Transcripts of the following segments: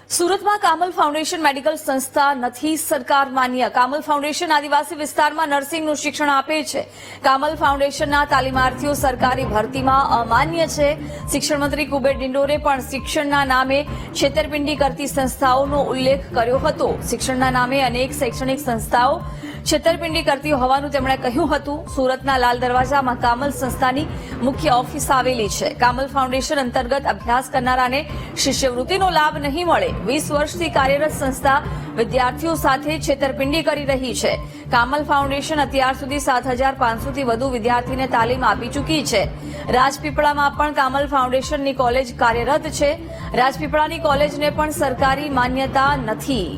સુરતમાં Kamal foundation medical સંસ્થા નથી સરકાર માન્ય. કામલ ફાઉન્ડેશન આદિવાસી વિસ્તારમાં નર્સિંગનું શિક્ષણ આપે છે. કામલ ફાઉન્ડેશનના તાલીમાર્થીઓ સરકારી ભરતીમાં અમાન્ય છે. શિક્ષણ મંત્રી કુબેર ડિંડોરે પણ શિક્ષણના નામે છેતરપિંડી કરતી સંસ્થાઓનો ઉલ્લેખ કર્યો હતો. શિક્ષણના નામે અનેક શૈક્ષણિક સંસ્થાઓ છેતરપિંડી કરતી હોવાનું તેમણે કહ્યું હતું. સુરતના લાલ દરવાજામાં કામલ સંસ્થાની મુખ્ય ઓફિસ આવેલી છે. કામલ ફાઉન્ડેશન અંતર્ગત અભ્યાસ કરનારાને શિષ્યવૃત્તિનો લાભ નહીં મળે. 20 વર્ષથી કાર્યરત સંસ્થા વિદ્યાર્થીઓ સાથે છેતરપિંડી કરી રહી છે. કામલ ફાઉન્ડેશન અત્યાર સુધી 7,500 થી વધુ વિદ્યાર્થીને તાલીમ આપી ચૂકી છે. રાજપીપળામાં પણ કામલ ફાઉન્ડેશનની કોલેજ કાર્યરત છે. રાજપીપળાની કોલેજને પણ સરકારી માન્યતા નથી.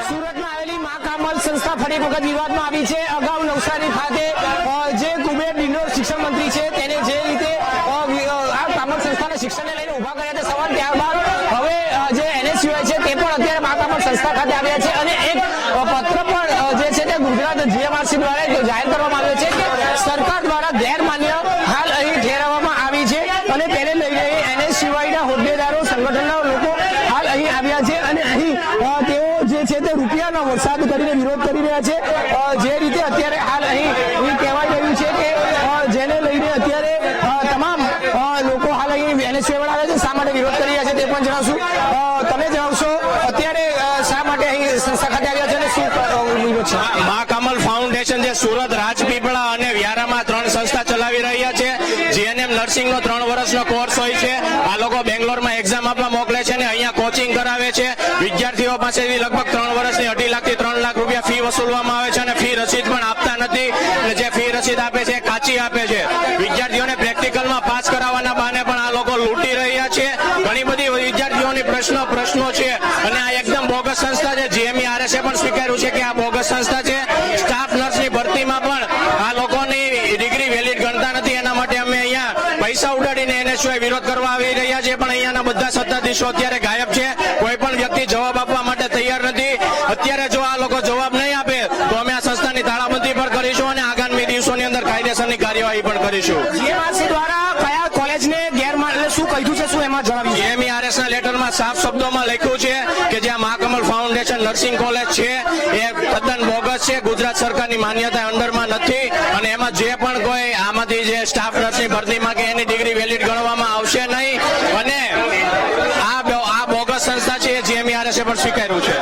સુરતમાં આવેલી મા કામલ સંસ્થા ફરી વખત વિવાદમાં આવી છે. અગાઉ નવસારી ખાતે જે કુબેર ડિંડોર શિક્ષણ મંત્રી છે તેને જે રીતે આ કામલ સંસ્થાના શિક્ષણને લઈને ઉભા કર્યા હતા સવાલ, ત્યારબાદ હવે જે NSUI છે તે પણ અત્યારે મા કામલ સંસ્થા ખાતે આવ્યા છે અને એક પત્ર પણ જે છે તે ગુજરાત GMRC દ્વારા જાહેર કરવામાં આવ્યો છે કે સરકાર દ્વારા ગેરમાન્ય હાલ અહીં ઠેરવવામાં આવી છે અને તેને લઈને NSUI ના હોદ્દેદારો, સંગઠનના લોકો હાલ અહીં આવ્યા છે અને અહીં તેઓ જે છે તે રૂપિયાનો વરસાદ કરીને વિરોધ કરી રહ્યા છે. જે રીતે અત્યારે હાલ અહીં કહેવાય રહ્યું છે કે જેને લઈને અત્યારે તમામ લોકો હાલ અહીં NSUI વાળા આવ્યા છે. શા માટે વિરોધ કરી રહ્યા છે તે પણ જણાવશું. તમે જણાવશો અત્યારે શા માટે અહીં સંસ્થા ખાતે આવ્યા છે અને શું વિરોધ છે? મા કામલ ફાઉન્ડેશન જે સુરત, રાજપીપળા અને વ્યારામાં 3 સંસ્થા ચલાવી રહ્યા છે. GNM નર્સિંગનો 3 વર્ષનો કોર્સ હોય છે. આ લોકો બેંગ્લોરમાં એક્ઝામ આપવા મોકલે છે અને અહીંયા કોચિંગ કરાવે છે. વિદ્યાર્થીઓ પાસેથી લગભગ 3 વર્ષની 2.5 લાખથી 3 લાખ રૂપિયા ફી વસૂલવામાં આવે છે અને ફી રસીદ પણ આપતા નથી. અને જે ફી રસીદ આપે છે કાચી આપે છે. વિદ્યાર્થીઓને પ્રેક્ટિકલમાં પાસ કરાવવાના બહાને પણ આ લોકો લૂંટી રહ્યા છે. ઘણી બધી વિદ્યાર્થીઓની પ્રશ્નો છે અને આ એકદમ બોગસ સંસ્થા છે. GMERS એ પણ સ્વીકાર્યું છે કે આ બોગસ સંસ્થા છે. સ્ટાફ નર્સની ભરતીમાં પણ આ લોકોની ડિગ્રી વેલિડ ગણતા નથી. એના માટે અમે અહીંયા પૈસા ઉડાડીને NSUI વિરોધ કરવા આવી રહ્યા છે. પણ અહીંયાના બધા સત્તાધીશો અત્યારે ગાયબ છે. કોઈ પણ વ્યક્તિ જવાબ આપવા માટે તૈયાર નથી. અત્યારે જો આ લોકો જવાબ નહીં આપે તો અમે આ સંસ્થાની તાળાબંધી પણ કરીશું અને આગામી દિવસોની અંદર કાયદેસરની કાર્યવાહી પણ કરીશું. GMRC દ્વારા કયા કોલેજને ગેરમાન્ય શું કહ્યું છે, શું એમાં જણાવ્યું? GMERS ના લેટરમાં સાફ શબ્દોમાં લખ્યું છે કે જે મા કમલ ફાઉન્ડેશન નર્સિંગ કોલેજ છે એ તદ્દન બોગસ છે. ગુજરાત સરકારની માન્યતા અંડરમાં નથી અને એમાં જે પણ કોઈ આમાંથી જે સ્ટાફ નર્સની ભરતીમાં કે એની ડિગ્રી વેલિડ ગણવામાં આવશે નહીં અને આ બોગસ સંસ્થા છે એ GMERS પણ સ્વીકાર્યું છે.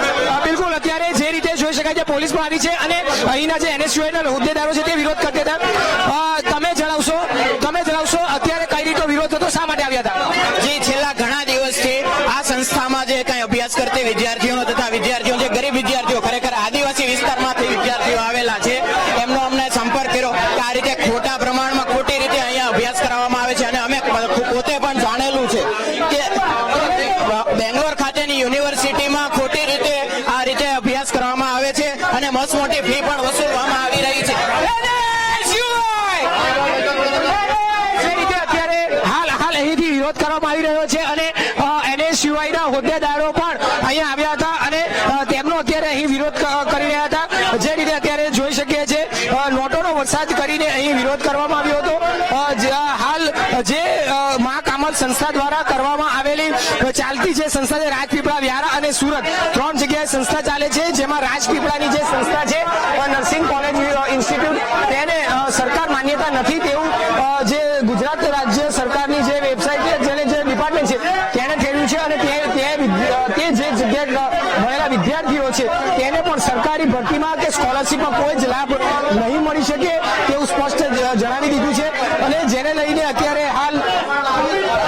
બિલકુલ, અત્યારે જે રીતે જોઈ શકાય છે પોલીસ પણ આવી છે અને અહીંના જે NSUI ના હોદ્દેદારો છે તે વિરોધ કરતા હતા. તમે જણાવશો અત્યારે કઈ રીતે વિરોધ હતો, શા માટે આવ્યા હતા? જે છેલ્લા ઘણા દિવસથી આ સંસ્થામાં જે કઈ અભ્યાસ કરતી વિદ્યાર્થીઓ તથા વિદ્યાર્થીઓ જે ગરીબ વિદ્યાર્થીઓ ખરેખર આદિવાસી વિસ્તારમાંથી વિદ્યાર્થીઓ આવેલા છે એમનો અમને સંપર્ક કર્યો કે આ રીતે ખોટા પ્રમાણમાં ખોટી રીતે અહીંયા અભ્યાસ કરવામાં આવે છે અને અમે પોતે પણ જાણેલું છે કે બેંગ્લોર ખાતેની યુનિવર્સિટીમાં ખોટી રીતે આ રીતે અભ્યાસ કરવામાં આવે છે અને મસ્ત મોટી ફી પણ વસૂલવામાં આવી રહી છે. અહીંથી વિરોધ કરવામાં આવી રહ્યો છે અને NSUI ના હોદ્દેદારો પણ અહીંયા આવ્યા હતા અને તેમનો અત્યારે અહીં વિરોધ કરી રહ્યા હતા. જે રીતે અત્યારે જોઈ શકીએ છીએ નોટોનો વરસાદ કરીને અહીં વિરોધ કરવામાં આવ્યો હતો. હાલ જે મા કામલ સંસ્થા દ્વારા કરવામાં આવેલી ચાલતી જે સંસ્થા છે રાજપીપળા, વ્યારા અને સુરત 3 જગ્યાએ સંસ્થા ચાલે છે. જેમાં રાજપીપળાની જે સંસ્થા છે નર્સિંગ કોલેજ ઇન્સ્ટિટ્યૂટ તેને સરકાર માન્યતા નથી તેવું જે ગુજરાત રાજ્ય સરકારની જે વેબસાઇટ છે જેને જે ડિપાર્ટમેન્ટ છે તેને થયું છે અને તે જે જગ્યાએ ભણેલા વિદ્યાર્થીઓ છે તેને પણ સરકારી ભરતીમાં કે સ્કોલરશીપમાં કોઈ જ લાભ નહીં મળી શકે તેવું સ્પષ્ટ જણાવી દીધું છે. અને જેને લઈને અત્યારે હાલ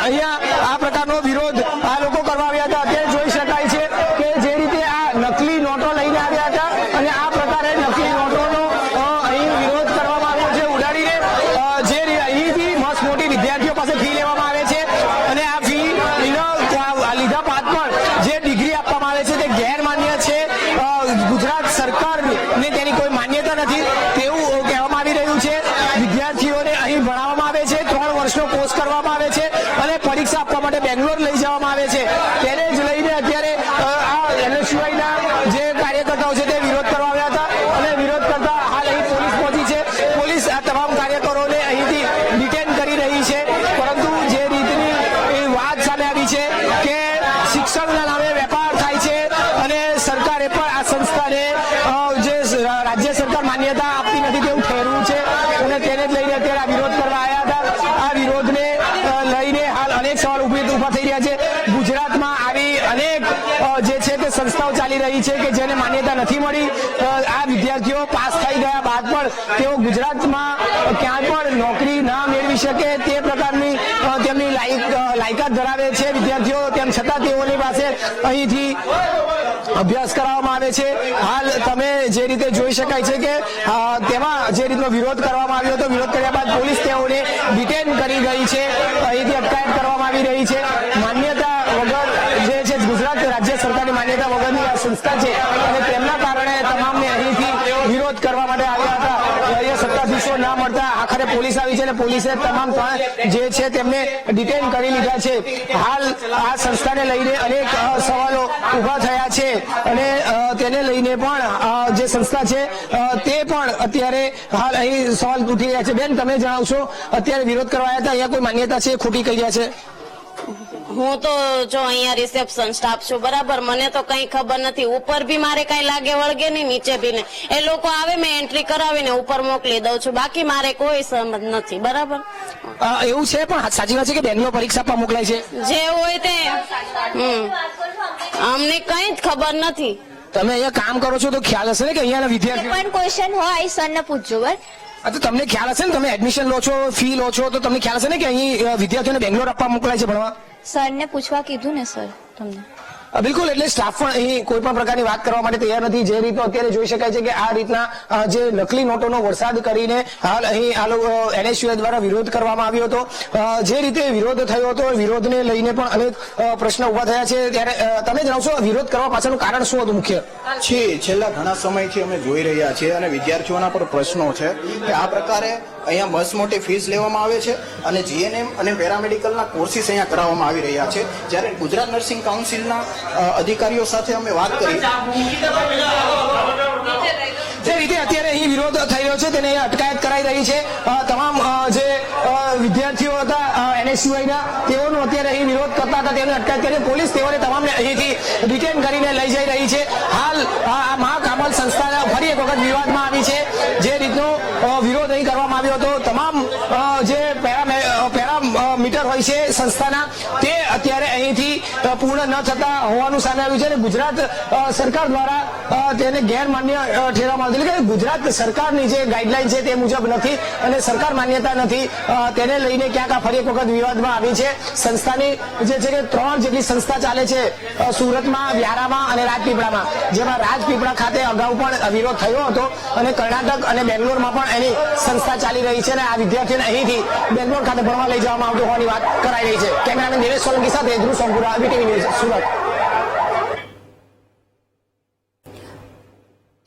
અહીંયા આ પ્રકારનો વિરોધ આ લોકો કરવા આવ્યા હતા. અત્યારે જોઈ શકાય છે કે જે રીતે આ નકલી નોટો લઈને આવ્યા હતા અને આ પ્રકારે નકલી નોટોનો અહીં વિરોધ કરવામાં આવ્યો છે ઉડાડીને. જે અહીંથી મસ્ત મોટી વિદ્યાર્થીઓ પાસે ફી લેવામાં આવે છે અને આ ફી લીધા બાદ પણ જે ડિગ્રી આપવામાં આવે છે તે ગેરમાન્ય છે. ગુજરાત સરકારને તેની કોઈ માન્યતા નથી તેવું કહેવામાં આવી રહ્યું છે. વિદ્યાર્થીઓને અહીં ભણાવવામાં આવે છે. 3 વર્ષનો કોર્સ અંદર લઈ જવામાં આવે છે. તેને જ લઈને અત્યારે આ NSUIના જે કાર્યકર્તાઓ છે તે વિરોધ કરવા આવ્યા હતા અને વિરોધ કરતા હાલ અહીં પોલીસ પહોંચી છે. પોલીસ આ તમામ કાર્યકરોને અહીંથી ડિટેન કરી રહી છે. પરંતુ જે રીતની એ વાત સામે આવી છે કે શિક્ષણના નામે વેપાર થાય છે અને સરકારે પણ આ સંસ્થાને જે રાજ્ય સરકાર માન્યતા આપતી નથી તેવું ઠેરવું છે અને તેને જ લઈને અત્યારે આ વિરોધ કરવા આવ્યા હતા. આ વિરોધને લઈને હાલ અનેક સવાલ ઉભા થઈ રહ્યા છે. ગુજરાતમાં આવી અનેક જે છે તે સંસ્થાઓ ચાલી રહી છે કે જેને માન્યતા નથી મળી. આ વિદ્યાર્થીઓ પાસ થઈ ગયા બાદ પણ તેઓ ગુજરાતમાં ક્યાંય પણ નોકરી ના મેળવી શકે તે પ્રકારની તેમની લાયકાત ધરાવે છે વિદ્યાર્થીઓ. તેમ છતાં તેઓની પાસે અહીંથી અભ્યાસ કરાવવામાં આવે છે. હાલ તમે જે રીતે જોઈ શકાય છે કે તેમાં જે રીતનો વિરોધ કરવામાં આવ્યો હતો, વિરોધ કર્યા બાદ પોલીસ તેઓને ડિટેન કરી ગઈ છે. અહીંથી અટકાયત કરવામાં આવી રહી છે. માન્યતા વગર જે છે ગુજરાત રાજ્ય સરકારની માન્યતા વગરની આ સંસ્થા છે અને તેમના કારણે તમામને અહીંથી વિરોધ કરવા માટે આવ્યા હતા. અહીંયા સત્તાધીશો ના મળતા આખરે પોલીસ આવી છે અને પોલીસે તમામ જે છે તેમને ડિટેન કરી લીધા છે. હાલ આ સંસ્થાને લઈને અનેક સવાલો ઉભા થયા છે અને તેને લઈને પણ જે સંસ્થા છે તે પણ અત્યારે હાલ અહીં સવાલ ઉઠી રહ્યા છે. બેન, તમે જણાવશો, અત્યારે વિરોધ કરવા આવ્યા હતા, અહીંયા કોઈ માન્યતા છે ખોટી કહી રહ્યા છે? હું તો જો અહીંયા રિસેપ્શન સ્ટાફ છું, બરાબર, મને તો કઈ ખબર નથી. ઉપર બી મારે કઈ લાગે વળગે નહીં, નીચે બી નહીં. એ લોકો આવે, મેં એન્ટ્રી કરાવીને ઉપર મોકલી દઉં છું. બાકી મારે કોઈ સમજ નથી, બરાબર. એવું છે, પણ સાચી વાત છે કે બેંગ્લોર પરીક્ષા આપવા મોકલાય છે? જે હોય તે અમને કઈ જ ખબર નથી. તમે અહીંયા કામ કરો છો તો ખ્યાલ હશે ને કે અહીંયાના વિદ્યાર્થીઓ પણ ક્વેશ્ચન હોય સરને પૂછજો. બરાબર, તો તમને ખ્યાલ હશે ને, તમે એડમિશન લો છો, ફી લો છો, તો તમને ખ્યાલ હશે ને કે અહીં વિદ્યાર્થીઓને બેંગ્લોર આપવા મોકલાય છે ભણવા? સરને પૂછવા કીધું ને સર તમને. બિલકુલ, એટલે સ્ટાફ પણ અહીં કોઈ પણ પ્રકારની વાત કરવા માટે તૈયાર નથી. જે રીતનો અત્યારે જોઈ શકાય છે કે આ રીતના જે નકલી નોટોનો વરસાદ કરીને હાલ અહીં આ લોકો NSUI દ્વારા વિરોધ કરવામાં આવ્યો હતો. જે રીતે વિરોધ થયો હતો, વિરોધને લઈને પણ અનેક પ્રશ્ન ઉભા થયા છે. ત્યારે તમે જણાવશો, વિરોધ કરવા પાછળનું કારણ શું હતું મુખ્ય? છેલ્લા ઘણા સમયથી અમે જોઈ રહ્યા છીએ અને વિદ્યાર્થીઓના પર પ્રશ્નો છે કે આ પ્રકારે અહીંયા બસ મોટી ફીસ લેવામાં આવે છે અને GNM અને પેરામેડિકલના કોર્સિસ અહીંયા કરાવવામાં આવી રહ્યા છે. જ્યારે ગુજરાત નર્સિંગ કાઉન્સિલના અધિકારીઓ સાથે અમે વાત કરી, જે રીતે અત્યારે અહીં વિરોધ થઈ રહ્યો છે તેને અટકાયત કરાઈ રહી છે. તમામ જે વિદ્યાર્થીઓ હતા NSUIના તેઓનો અત્યારે અહીં વિરોધ કરતા હતા તેમને અટકાયત કરી પોલીસ તેઓને તમામને અહીંથી ડિટેન કરીને લઈ જઈ રહી છે. હાલ આ મહાકામલ સંસ્થા ફરી એક વખત વિવાદમાં આવી છે. જે રીતનો વિરોધ અહીં કરવામાં આવ્યો હતો, તમામ જે પેરામીટર હોય છે સંસ્થાના તે અત્યારે અહીંથી પૂર્ણ ન થતા હોવાનું સામે આવ્યું છે અને ગુજરાત સરકાર દ્વારા તેને ગેરમાન્ય ઠેરવવામાં આવ્યું. એટલે કે ગુજરાત સરકારની જે ગાઈડલાઈન છે તે મુજબ નથી અને સરકાર માન્યતા નથી. તેને લઈને ક્યાંક આ ફરી એક વખત વિવાદમાં આવી છે. સંસ્થાની જે છે કે 3 જેટલી સંસ્થા ચાલે છે સુરતમાં, વ્યારામાં અને રાજપીપળામાં, જેમાં રાજપીપળા ખાતે અગાઉ પણ વિરોધ થયો હતો અને કર્ણાટક અને બેંગ્લોરમાં પણ એની સંસ્થા ચાલી રહી છે અને આ વિદ્યાર્થીઓને અહીંથી બેંગ્લોર ખાતે ભણવા લઈ જવામાં આવતું હોવાની વાત કરાઈ રહી છે. કેમેરામેન દેવેશ સોલંકી સાથે ધ્રુવ સોમપુરા, VTV ન્યૂઝ, સુરત.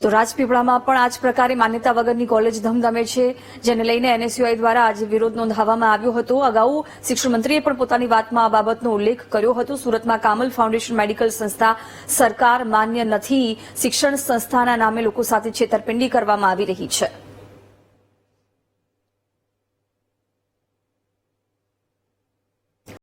તો રાજપીપળામાં પણ આ જ પ્રકારે માન્યતા વગરની કોલેજ ધમધમે છે, જેને લઈને NSUI દ્વારા આજે વિરોધ નોંધાવવામાં આવ્યો હતો. અગાઉ શિક્ષણ મંત્રીએ પણ પોતાની વાતમાં આ બાબતનો ઉલ્લેખ કર્યો હતો. સુરતમાં કામલ ફાઉન્ડેશન મેડિકલ સંસ્થા સરકાર માન્ય નથી. શિક્ષણ સંસ્થાના નામે લોકો સાથે છેતરપિંડી કરવામાં આવી રહી છે.